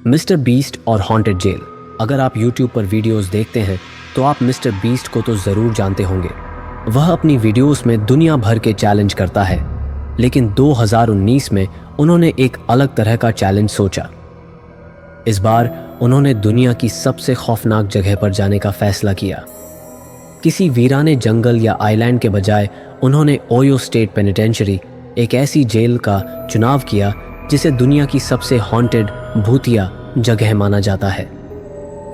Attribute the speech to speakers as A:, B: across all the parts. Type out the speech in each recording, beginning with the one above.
A: Mister beast और haunted jail. अगर आप YouTube पर वीडियोस देखते हैं तो आप मिस्टर बीस्ट को तो ज़रूर जानते होंगे। वह अपनी वीडियोस में दुनिया भर के चैलेंज करता है, लेकिन 2019 में उन्होंने एक अलग तरह का चैलेंज सोचा। इस बार उन्होंने दुनिया की सबसे खौफनाक जगह पर जाने का फैसला किया। किसी वीराने जंगल या आइलैंड के बजाय उन्होंने ओयो स्टेट पेनिटेंशियरी, एक ऐसी जेल का चुनाव किया जिसे दुनिया की सबसे हॉन्टेड भूतिया जगह माना जाता है।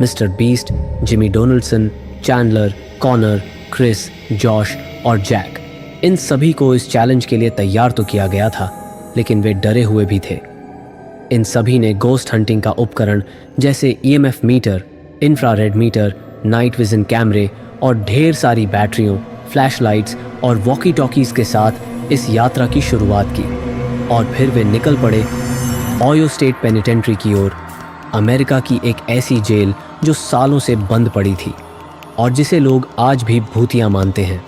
A: Mister Beast, Jimmy Donaldson, Chandler, Conor, Chris, Josh और जैक, इन सभी को इस चैलेंज के लिए तैयार तो किया गया था, लेकिन वे डरे हुए भी थे। इन सभी ने गोस्ट हंटिंग का उपकरण जैसे EMF meter, infrared meter, night vision कैमरे और ढेर सारी बैटरियों, फ्लैशलाइट्स और वॉकी टॉकीज के साथ इस यात्रा की शुरुआत की और फिर वे निकल पड़े ओयो स्टेट पेनिटेंट्री की ओर, अमेरिका की एक ऐसी जेल जो सालों से बंद पड़ी थी और जिसे लोग आज भी भूतिया मानते हैं।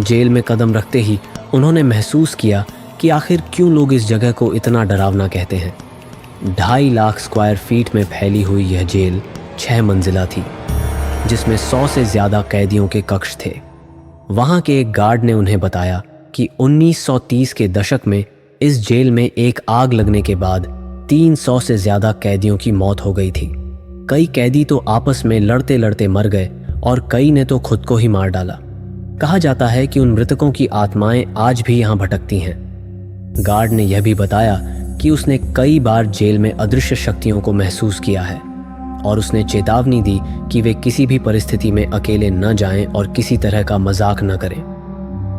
A: जेल में कदम रखते ही उन्होंने महसूस किया कि आखिर क्यों लोग इस जगह को इतना डरावना कहते हैं। 2.5 लाख स्क्वायर फीट में फैली हुई यह जेल 6 मंजिला थी, जिसमें 100 से ज़्यादा कैदियों के कक्ष थे। वहाँ के एक गार्ड ने उन्हें बताया कि 1930 के दशक में इस जेल में एक आग लगने के बाद 300 से ज़्यादा कैदियों की मौत हो गई थी। कई कैदी तो आपस में लड़ते लड़ते मर गए और कई ने तो खुद को ही मार डाला। कहा जाता है कि उन मृतकों की आत्माएं आज भी यहाँ भटकती हैं। गार्ड ने यह भी बताया कि उसने कई बार जेल में अदृश्य शक्तियों को महसूस किया है और उसने चेतावनी दी कि वे किसी भी परिस्थिति में अकेले न जाएं और किसी तरह का मजाक न करें।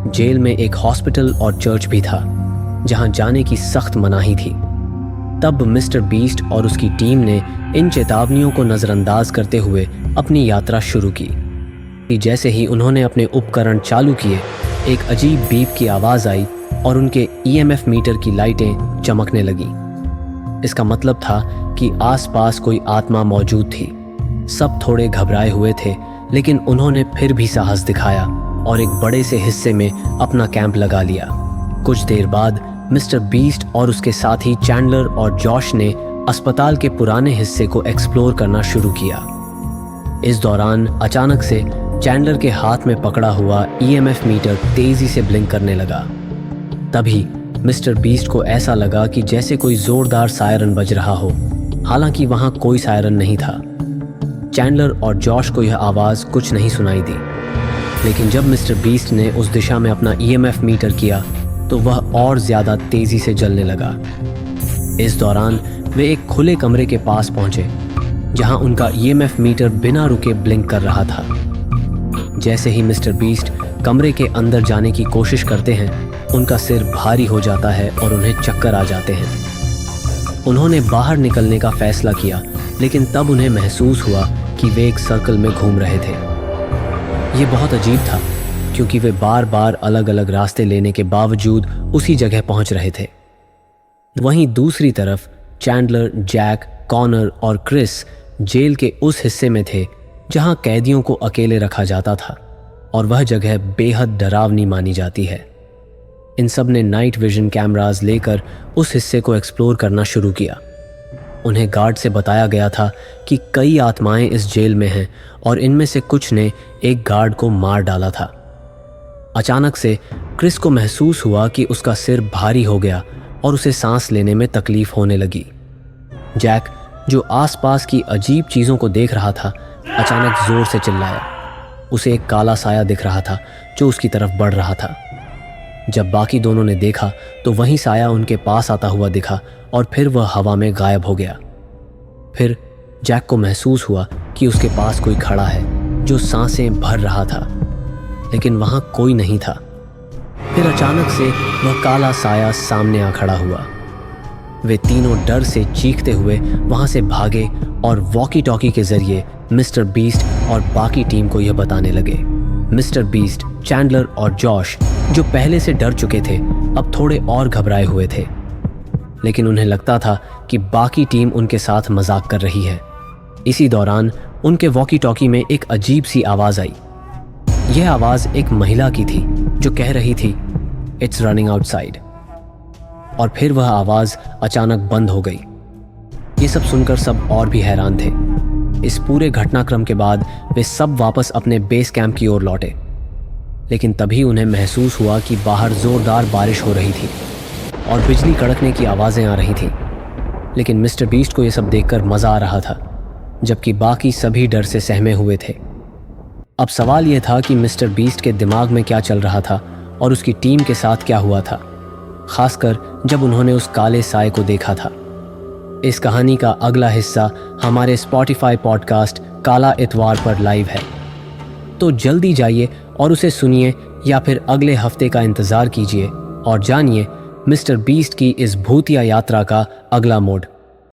A: जेल में एक हॉस्पिटल और चर्च भी था जहां जाने की सख्त मनाही थी। तब मिस्टर बीस्ट और उसकी टीम ने इन चेतावनियों को नज़रअंदाज करते हुए अपनी यात्रा शुरू की। जैसे ही उन्होंने अपने उपकरण चालू किए, एक अजीब बीप की आवाज़ आई और उनके EMF मीटर की लाइटें चमकने लगीं। इसका मतलब था कि आसपास कोई आत्मा मौजूद थी। सब थोड़े घबराए हुए थे, लेकिन उन्होंने फिर भी साहस दिखाया और एक बड़े से हिस्से में अपना कैंप लगा लिया। कुछ देर बाद मिस्टर बीस्ट और उसके साथी चैंडलर और जॉश ने अस्पताल के पुराने हिस्से को एक्सप्लोर करना शुरू किया। इस दौरान अचानक से चैंडलर के हाथ में पकड़ा हुआ EMF मीटर तेजी से ब्लिंक करने लगा। तभी मिस्टर बीस्ट को ऐसा लगा कि जैसे कोई जोरदार सायरन बज रहा हो, हालांकि वहां कोई सायरन नहीं था। चैंडलर और जॉश को यह आवाज़ कुछ नहीं सुनाई दी, लेकिन जब मिस्टर बीस्ट ने उस दिशा में अपना EMF मीटर किया तो वह और ज़्यादा तेज़ी से जलने लगा। इस दौरान वे एक खुले कमरे के पास पहुंचे जहां उनका EMF मीटर बिना रुके ब्लिंक कर रहा था। जैसे ही मिस्टर बीस्ट कमरे के अंदर जाने की कोशिश करते हैं, उनका सिर भारी हो जाता है और उन्हें चक्कर आ जाते हैं। उन्होंने बाहर निकलने का फैसला किया, लेकिन तब उन्हें महसूस हुआ कि वे एक सर्कल में घूम रहे थे। ये बहुत अजीब था, क्योंकि वे बार बार अलग अलग रास्ते लेने के बावजूद उसी जगह पहुंच रहे थे। वहीं दूसरी तरफ चैंडलर, जैक, कॉनर और क्रिस जेल के उस हिस्से में थे जहां कैदियों को अकेले रखा जाता था, और वह जगह बेहद डरावनी मानी जाती है। इन सब ने नाइट विजन कैमरास लेकर उस हिस्से को एक्सप्लोर करना शुरू किया। उन्हें गार्ड से बताया गया था कि कई आत्माएं इस जेल में हैं और इनमें से कुछ ने एक गार्ड को मार डाला था। अचानक से क्रिस को महसूस हुआ कि उसका सिर भारी हो गया और उसे सांस लेने में तकलीफ होने लगी। जैक, जो आसपास की अजीब चीज़ों को देख रहा था, अचानक जोर से चिल्लाया। उसे एक काला साया दिख रहा था जो उसकी तरफ बढ़ रहा था। जब बाकी दोनों ने देखा तो वही साया उनके पास आता हुआ दिखा और फिर वह हवा में गायब हो गया। फिर जैक को महसूस हुआ कि उसके पास कोई खड़ा है जो सांसें भर रहा था, लेकिन वहां कोई नहीं था। फिर अचानक से वह काला साया सामने आ खड़ा हुआ। वे तीनों डर से चीखते हुए वहां से भागे और वॉकी टॉकी के जरिए मिस्टर बीस्ट और बाकी टीम को यह बताने लगे। मिस्टर बीस्ट, चैंडलर और जॉश, जो पहले से डर चुके थे, अब थोड़े और घबराए हुए थे, लेकिन उन्हें लगता था कि बाकी टीम उनके साथ मजाक कर रही है। इसी दौरान उनके वॉकी टॉकी में एक अजीब सी आवाज़ आई। यह आवाज़ एक महिला की थी जो कह रही थी, "इट्स रनिंग आउटसाइड", और फिर वह आवाज़ अचानक बंद हो गई। ये सब सुनकर सब और भी हैरान थे। इस पूरे घटनाक्रम के बाद वे सब वापस अपने बेस कैंप की ओर लौटे, लेकिन तभी उन्हें महसूस हुआ कि बाहर जोरदार बारिश हो रही थी और बिजली कड़कने की आवाज़ें आ रही थीं। लेकिन मिस्टर बीस्ट को यह सब देखकर मज़ा आ रहा था, जबकि बाकी सभी डर से सहमे हुए थे। अब सवाल यह था कि मिस्टर बीस्ट के दिमाग में क्या चल रहा था और उसकी टीम के साथ क्या हुआ था, खासकर जब उन्होंने उस काले साए को देखा था। इस कहानी का अगला हिस्सा हमारे स्पॉटिफाई पॉडकास्ट काला इतवार पर लाइव है, तो जल्दी जाइए और उसे सुनिए या फिर अगले हफ्ते का इंतज़ार कीजिए और जानिए मिस्टर बीस्ट की इस भूतिया यात्रा का अगला मोड।